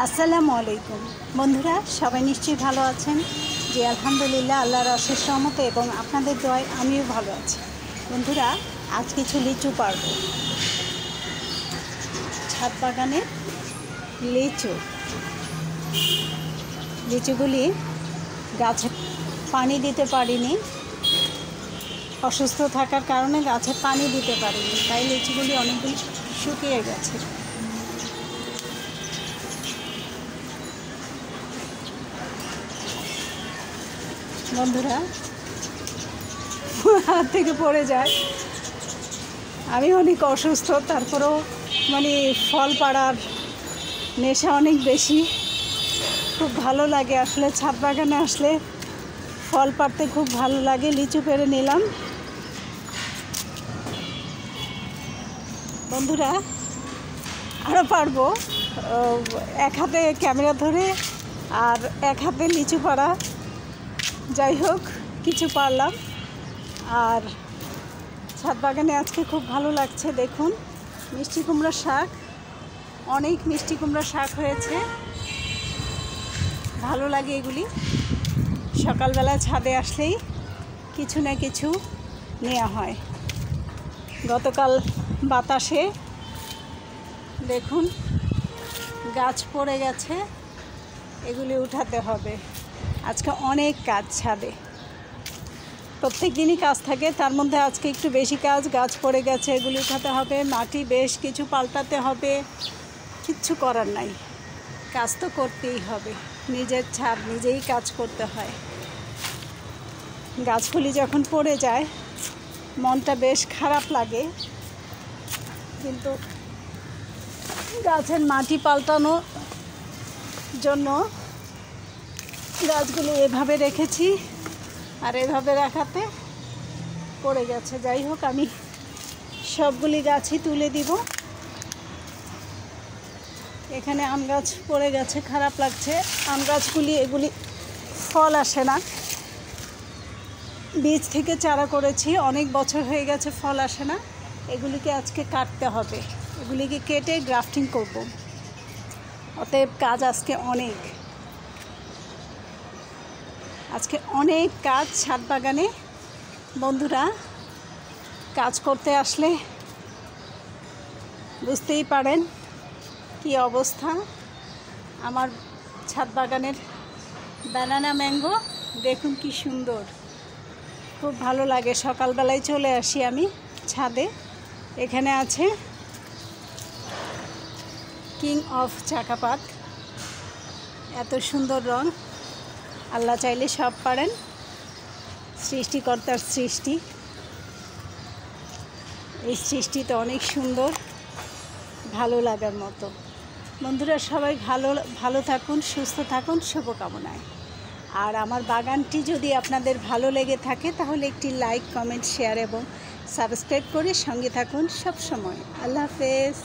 আসসালামু আলাইকুম বন্ধুরা, সবাই নিশ্চয়ই ভালো আছেন। জি আলহামদুলিল্লাহ, আল্লাহর অশেষ রহমতে এবং আপনাদের দোয়ায় আমিও ভালো আছি। বন্ধুরা, আজ কিছু লিচু পারবো। ছাদ বাগানে লিচুগুলি গাছে পানি দিতে পারিনি, অসুস্থ থাকার কারণে গাছে পানি দিতে পারিনি, তাই লিচুগুলি অনেকগুলি শুকিয়ে গেছে। বন্ধুরা, হাত থেকে পড়ে যায়। আমি অনেক অসুস্থ, তারপরেও ফল পাড়ার নেশা অনেক বেশি। খুব ভালো লাগে আসলে, ছাদ বাগানে আসলে ফল পাড়তে খুব ভালো লাগে। লিচু পেড়ে নিলাম। বন্ধুরা, আরও পারবো। এক হাতে ক্যামেরা ধরে আর এক হাতে লিচু পাড়া। যাই হোক, কিছু পারলাম। আর ছাদ বাগানে আজকে খুব ভালো লাগছে। দেখুন, মিষ্টি কুমড়া শাক, অনেক মিষ্টি কুমড়া শাক হয়েছে। ভালো লাগে এগুলি। সকালবেলা ছাদে আসলেই কিছু না কিছু নেওয়া হয়। গতকাল বাতাসে দেখুন গাছ পড়ে গেছে, এগুলি উঠাতে হবে। আজকে অনেক কাজ ছাদে, প্রত্যেক দিনই কাজ থাকে, তার মধ্যে আজকে একটু বেশি কাজ। গাছ পড়ে গেছে, এগুলি উঠাতে হবে, মাটি বেশ কিছু পাল্টাতে হবে। কিচ্ছু করার নাই, কাজ তো করতেই হবে। নিজের ছাদ নিজেই কাজ করতে হয়। গাছগুলি যখন পড়ে যায় মনটা বেশ খারাপ লাগে, কিন্তু গাছের মাটি পাল্টানোর জন্য গাছগুলি এভাবে রেখেছি, আর এভাবে রাখাতে পড়ে গেছে। যাই হোক, আমি সবগুলি গাছই তুলে দিব। এখানে আম গাছ পড়ে গেছে, খারাপ লাগছে। আম গাছগুলি এগুলি ফল আসে না, বীজ থেকে চারা করেছি, অনেক বছর হয়ে গেছে, ফল আসে না। এগুলিকে আজকে কাটতে হবে, এগুলিকে কেটে গ্রাফটিং করব। অতএব কাজ আজকে অনেক কাজ ছাদ বাগানে। বন্ধুরা, কাজ করতে আসলে বুঝতেই পারেন কি অবস্থা। আমার ছাদ বাগানের ব্যানানা ম্যাঙ্গো দেখুন কি সুন্দর, খুব ভালো লাগে। সকালবেলায় চলে আসি আমি ছাদে। এখানে আছে কিং অফ চাকাপাত, এত সুন্দর রং। আল্লাহ চাইলে সব পারেন, সৃষ্টিকর্তার সৃষ্টি। এই সৃষ্টিতে অনেক সুন্দর, ভালো লাগার মতো। বন্ধুরা, সবাই ভালো থাকুন, সুস্থ থাকুন, শুভকামনায়। আর আমার বাগানটি যদি আপনাদের ভালো লেগে থাকে তাহলে একটি লাইক, কমেন্ট, শেয়ার এবং সাবস্ক্রাইব করে সঙ্গে থাকুন সব সময়। আল্লাহ হাফেজ।